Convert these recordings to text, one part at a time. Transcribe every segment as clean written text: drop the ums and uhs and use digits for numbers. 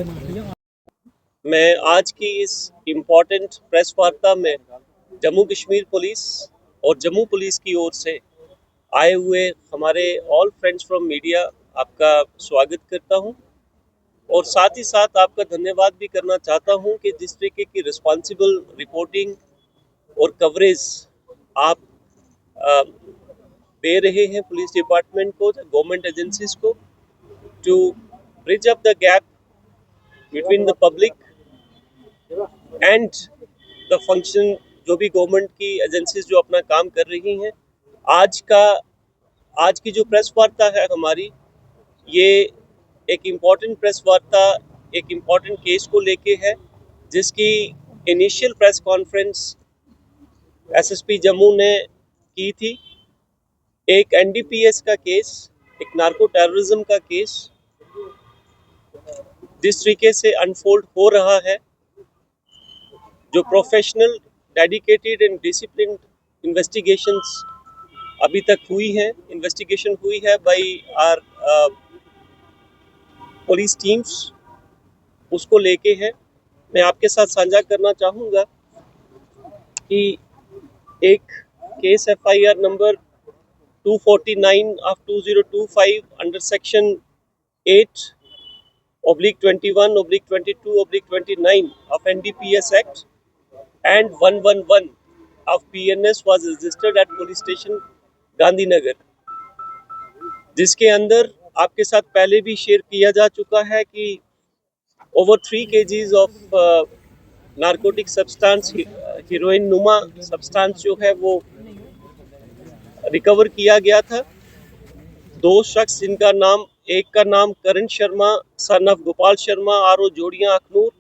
मैं आज की इस इम्पोर्टेंट प्रेस वार्ता में जम्मू कश्मीर पुलिस और जम्मू पुलिस की ओर से आए हुए हमारे ऑल फ्रेंड्स फ्रॉम मीडिया आपका स्वागत करता हूं और साथ ही साथ आपका धन्यवाद भी करना चाहता हूं कि जिस तरीके की रिस्पॉन्सिबल रिपोर्टिंग और कवरेज आप दे रहे हैं पुलिस डिपार्टमेंट को, गवर्नमेंट एजेंसीज को, to bridge up the gap between the public and the function. जो भी गवर्नमेंट की एजेंसीज जो अपना काम कर रही हैं, आज की जो प्रेस वार्ता है हमारी, ये एक इम्पॉर्टेंट प्रेस वार्ता एक इम्पॉर्टेंट केस को लेके है, जिसकी initial press conference SSP Jammu ने की थी। एक एनडीपीएस का केस, एक नार्को टेररिज्म का केस जिस तरीके से अनफोल्ड हो रहा है, जो professional, dedicated and disciplined investigations अभी तक हुई है, इन्वेस्टिगेशन हुई है बाय आर पुलिस टीम्स, उसको लेके है। मैं आपके साथ साझा करना चाहूँगा कि एक case FIR number 249 of 2025 under section 8/21/22/29 of NDPS Act and 111 of PNS was registered at police station Gandhinagar, जिसके अंदर आपके साथ पहले भी शेयर किया जा चुका है कि over 3 kgs of narcotic substance, heroine नुमा सब्सटेंस जो है वो रिकवर किया गया था। दो शख्स, जिनका नाम, एक का नाम Karan Sharma son of Gopal Sharma RO Jourian Akhnoor,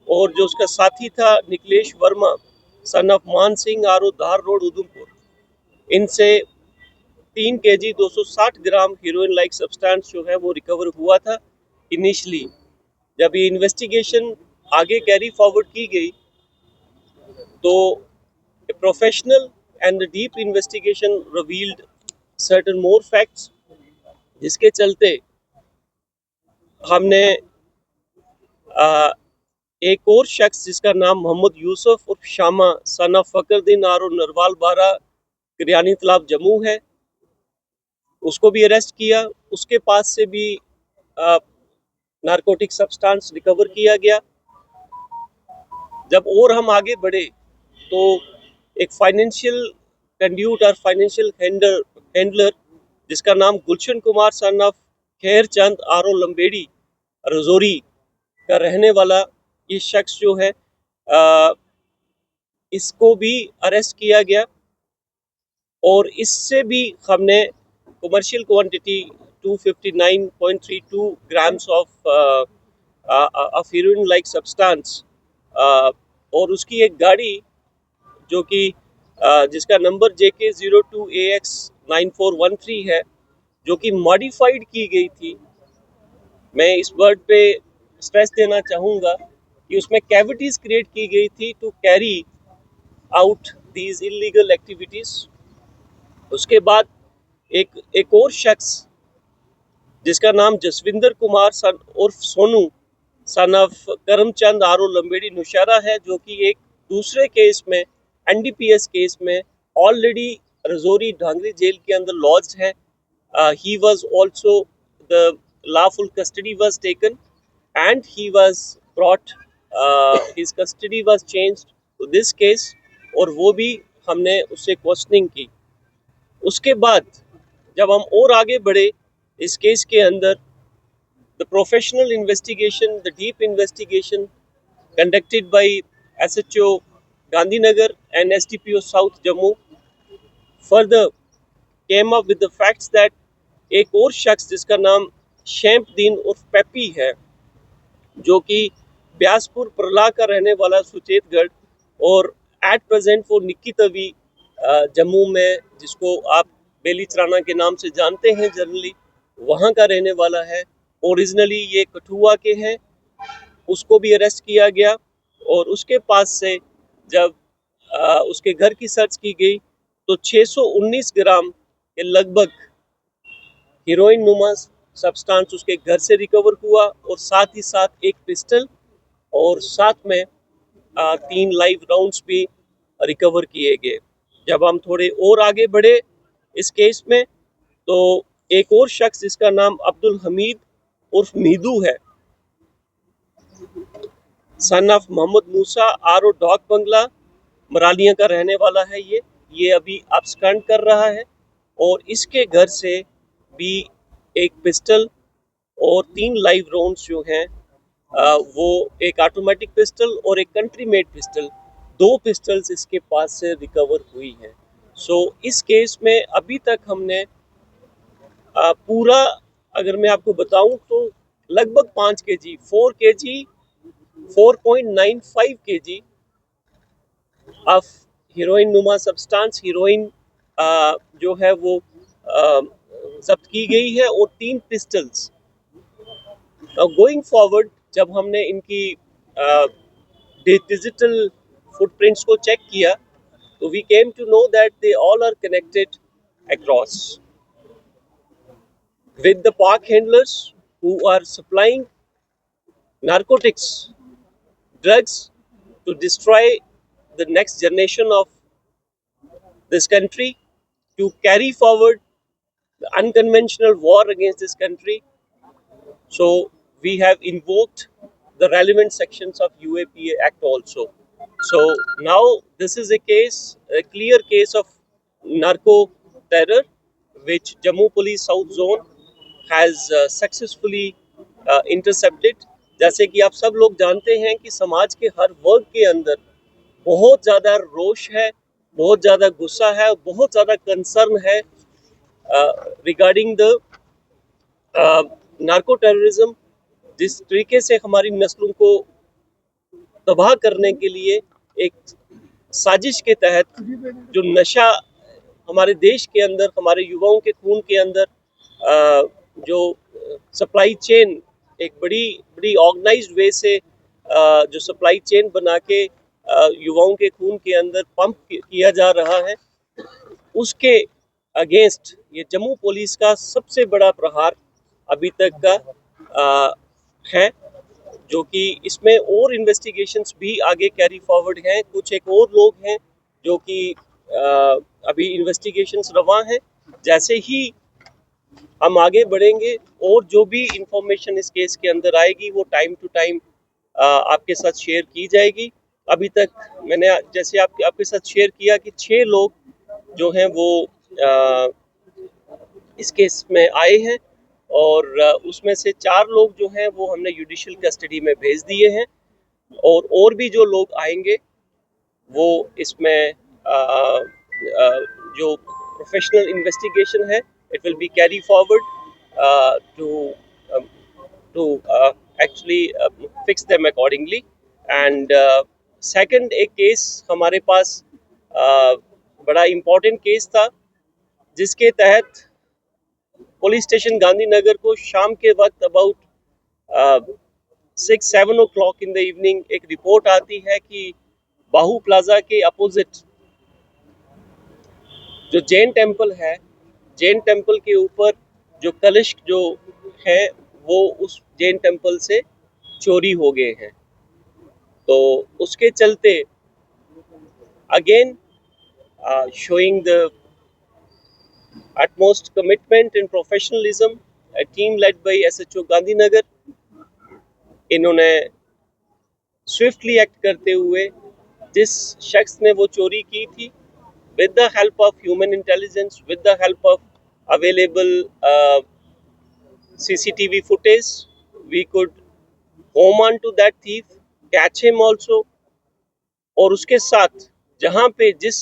और जो उसका साथी था निकलेश वर्मा सन ऑफ मान सिंह आरओ धार रोड उधमपुर, इनसे 3 kg 260 ग्राम हीरोइन लाइक सब्सटेंस जो है वो रिकवर हुआ था। इनिशियली जब ये इन्वेस्टिगेशन आगे कैरी फॉरवर्ड की गई तो professional and deep investigation revealed certain more facts, जिसके चलते हमने एक और शख्स जिसका नाम मोहम्मद यूसुफ उर्फ शामा सन ऑफ फकरुद्दीन आरो नरवाल बारा किरयानी तालाब जम्मू है, उसको भी अरेस्ट किया। उसके पास से भी नारकोटिक सब्सटेंस रिकवर किया गया। जब और हम आगे बढ़े तो एक फाइनेंशियल कंड्यूट और फाइनेंशियल हैंडलर जिसका नाम गुलशन कुमार सन ऑफ खैर चंद आरो लंबेड़ी रजौरी का रहने वाला ये शख्स जो है, इसको भी अरेस्ट किया गया और इससे भी हमने commercial quantity 259.32 grams of heroine like substance और उसकी एक गाड़ी जो कि जिसका नंबर JK02AX9413 है, जो कि मॉडिफाइड की गई थी। मैं इस वर्ड पे स्ट्रेस देना चाहूँगा कि उसमें कैविटीज क्रिएट की गई थी to carry out these illegal activities. उसके बाद एक और शख्स जिसका नाम जसविंदर कुमार सन उर्फ सोनू सन ऑफ करमचंद आरो लंबेड़ी नौशहरा है, जो कि एक दूसरे केस में, एनडीपीएस केस में, ऑलरेडी रजौरी ढांगरी जेल के अंदर लॉज्ड है। He was also the lawful custody was taken and he was brought, his custody was changed to this case, और वो भी हमने उससे क्वेश्चनिंग की। उसके बाद जब हम और आगे बढ़े इस केस के अंदर, the professional investigation, the deep investigation conducted by SHO Gandhinagar and SDPO south Jammu further came up with the facts that एक और शख्स जिसका नाम शैम्पदीन उर्फ पेपी है, जो कि ब्यासपुर प्रला का रहने वाला सुचेतगढ़ और एट प्रेजेंट वो निक्की तवी जम्मू में, जिसको आप बेली चराना के नाम से जानते हैं जनरली, वहाँ का रहने वाला है। ओरिजिनली ये कठुआ के हैं। उसको भी अरेस्ट किया गया और उसके पास से जब उसके घर की सर्च की गई तो 619 ग्राम के लगभग हीरोइन नुमा सब्सटेंस उसके घर से रिकवर हुआ और साथ ही साथ एक पिस्टल और साथ में 3 लाइव राउंड्स भी रिकवर किए गए। जब हम थोड़े और आगे बढ़े इस केस में तो एक और शख्स जिसका नाम अब्दुल हमीद उर्फ मीदू है, son of Mohammad Musa R डॉग बंगला मरालिया का रहने वाला है। ये अभी अब्सकॉन्ड कर रहा है और इसके घर से भी एक पिस्टल और 3 लाइव राउंड्स जो हैं वो एक ऑटोमेटिक पिस्टल और एक कंट्री मेड पिस्टल, 2 पिस्टल्स इसके पास से रिकवर हुई हैं। सो इस केस में अभी तक हमने पूरा, अगर मैं आपको बताऊं तो लगभग 5 KG 4 KG 4.95 KG of heroine नुमा सब्सटेंस हीरोइन जो है वो जब्त की गई है और 3 पिस्टल्स। गोइंग फॉरवर्ड जब हमने इनकी डिजिटल फुटप्रिंट्स को चेक किया तो we came to know that they all are connected across with the park handlers who are supplying narcotics, drugs to destroy the next generation of this country, to carry forward the unconventional war against this country. So we have invoked the relevant sections of UAPA Act also. So now this is a clear case of narco terror, which Jammu Police South Zone has successfully intercepted। जैसे कि आप सब लोग जानते हैं कि समाज के हर वर्ग के अंदर बहुत ज़्यादा रोष है, बहुत ज़्यादा गुस्सा है, बहुत ज़्यादा कंसर्न है रिगार्डिंग द नार्को टेररिज्म। जिस तरीके से हमारी नस्लों को तबाह करने के लिए एक साजिश के तहत जो नशा हमारे देश के अंदर, हमारे युवाओं के खून के अंदर जो सप्लाई चेन एक बड़ी ऑर्गेनाइज्ड वे से जो सप्लाई चेन बना के युवाओं के खून के अंदर पंप किया जा रहा है, उसके अगेंस्ट ये जम्मू पुलिस का सबसे बड़ा प्रहार अभी तक का है, जो कि इसमें और इन्वेस्टिगेशंस भी आगे कैरी फॉरवर्ड हैं। कुछ एक और लोग हैं जो कि अभी इन्वेस्टिगेशंस रवां हैं। जैसे ही हम आगे बढ़ेंगे और जो भी इंफॉर्मेशन इस केस के अंदर आएगी वो टाइम टू टाइम आपके साथ शेयर की जाएगी। अभी तक मैंने जैसे आपके साथ शेयर किया कि 6 लोग जो हैं वो इस केस में आए हैं और उसमें से 4 लोग जो हैं वो हमने जुडिशियल कस्टडी में भेज दिए हैं और भी जो लोग आएंगे वो इसमें जो प्रोफेशनल इन्वेस्टिगेशन है it will be carry forward to actually fix them accordingly। and second एक केस हमारे पास बड़ा इम्पोर्टेंट केस था जिसके तहत पुलिस स्टेशन गांधीनगर को शाम के वक्त about 6-7 o'clock in the evening एक रिपोर्ट आती है कि बाहू प्लाजा के अपोजिट जो जैन टेम्पल है, जैन टेम्पल के ऊपर जो कलश जो है वो उस जैन टेम्पल से चोरी हो गए हैं। तो उसके चलते again showing the utmost commitment and professionalism, a team led by SHO Gandhinagar, इन्होंने स्विफ्टली एक्ट करते हुए जिस शख्स ने वो चोरी की थी, with the help of human intelligence, with the help of available CCTV footage, we could home on to that thief, catch him also। और उसके साथ जहाँ पे जिस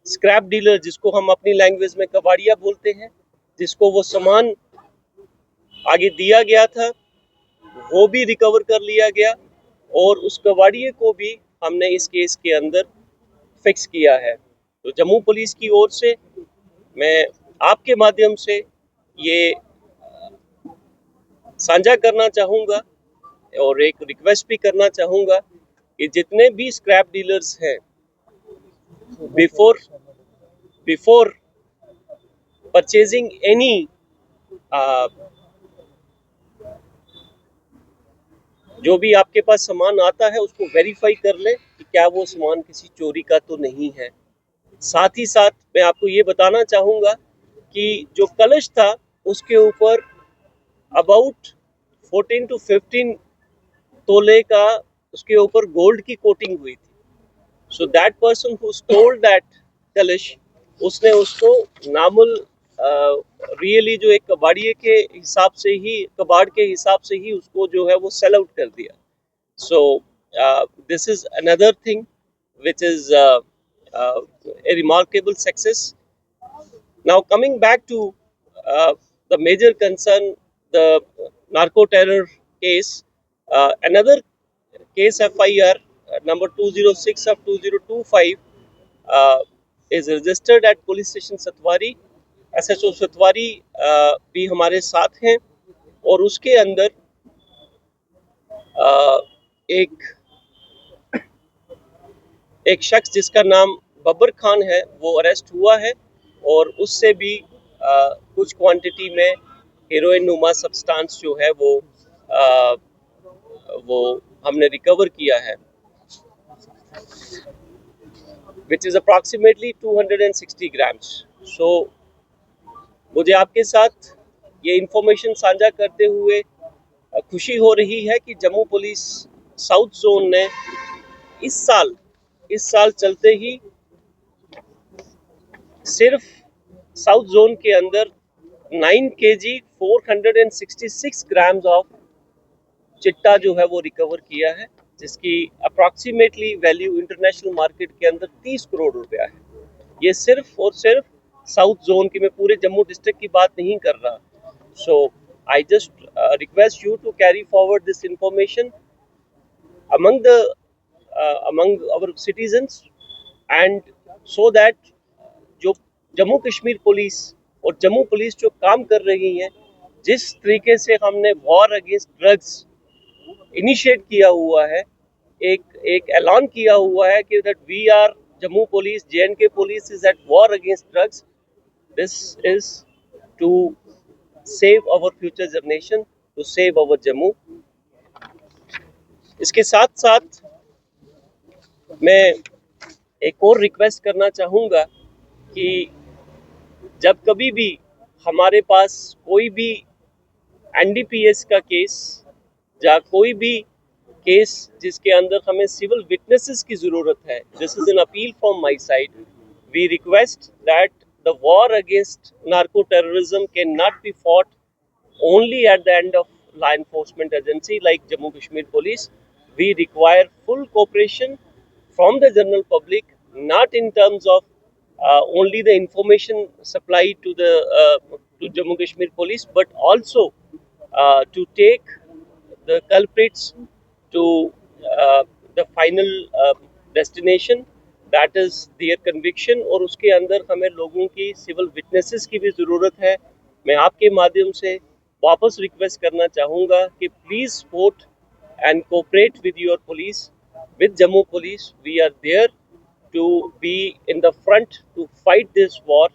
स्क्रैप डीलर, जिसको हम अपनी लैंग्वेज में कबाड़िया बोलते हैं, जिसको वो सामान आगे दिया गया था, वो भी रिकवर कर लिया गया और उस कबाड़िए को भी हमने इस केस के अंदर फिक्स किया है। तो जम्मू पुलिस की ओर से मैं आपके माध्यम से ये साझा करना चाहूँगा और एक रिक्वेस्ट भी करना चाहूँगा कि जितने भी स्क्रैप डीलर्स हैं, बिफोर परचेजिंग एनी जो भी आपके पास सामान आता है उसको वेरीफाई कर ले कि क्या वो सामान किसी चोरी का तो नहीं है। साथ ही साथ मैं आपको ये बताना चाहूँगा कि जो कलश था उसके ऊपर अबाउट 14 to 15 तोले का उसके ऊपर गोल्ड की कोटिंग हुई थी। So that person who stole that कलश, उसने उसको नामुल रियली जो एक कबाड़िए के हिसाब से ही, कबाड़ के हिसाब से ही उसको जो है वो सेल आउट कर दिया। So this is another thing which is a remarkable success. Now coming back to the major concern, the narco terror case, another case FIR number 206 of 2025 is registered at police station Satwari. SHO सतवारी भी हमारे साथ हैं और उसके अंदर एक शख्स जिसका नाम बब्बर खान है वो अरेस्ट हुआ है और उससे भी कुछ क्वांटिटी में हेरोइन नुमा सब्सटेंस जो है वो हमने रिकवर किया है, which is approximately 260 grams. So मुझे आपके साथ ये इंफॉर्मेशन साझा करते हुए खुशी हो रही है कि जम्मू पुलिस साउथ जोन ने इस साल चलते ही सिर्फ साउथ जोन के अंदर 9 kg 466 ग्राम्स ऑफ चिट्टा जो है वो रिकवर किया है, जिसकी अप्रॉक्सीमेटली वैल्यू इंटरनेशनल मार्केट के अंदर 30 करोड़ रुपया है। ये सिर्फ और सिर्फ साउथ जोन की, मैं पूरे जम्मू डिस्ट्रिक्ट की बात नहीं कर रहा। So I just request you to carry forward this information among our citizens, and so that जो जम्मू कश्मीर पुलिस और जम्मू पुलिस जो काम कर रही है, जिस तरीके से हमने वॉर अगेंस्ट ड्रग्स इनिशिएट किया हुआ है, एक ऐलान किया हुआ है कि that we are Jammu police, JNK police is at war against drugs. This is to save our future generation, to save our Jammu. इसके साथ साथ मैं एक और रिक्वेस्ट करना चाहूँगा कि जब कभी भी हमारे पास कोई भी NDPS का केस या कोई भी केस जिसके अंदर हमें सिविल विटनेसेस की ज़रूरत है, this is an appeal from my side. We request that the war against narco terrorism can not be fought only at the end of law enforcement agency like Jammu Kashmir Police. We require full cooperation from the general public, not in terms of only the information supplied to the to Jammu Kashmir Police, but also to take the culprits to the final destination, that is their conviction. और उसके अंदर हमें लोगों की civil witnesses की भी ज़रूरत है. मैं आपके माध्यम से वापस रिक्वेस्ट करना चाहूँगा कि please support and cooperate with your police, with Jammu police. We are there to be in the front to fight this war.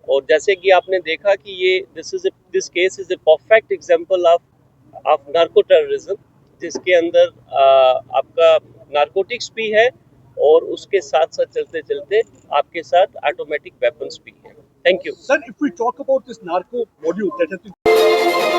और जैसे कि आपने देखा कि ये this case is a perfect example of narco terrorism, जिसके अंदर आपका नारकोटिक्स भी है और उसके साथ साथ चलते चलते आपके साथ ऑटोमेटिक वेपन्स भी हैं. Thank you. Sir, if we talk about this narco module that has been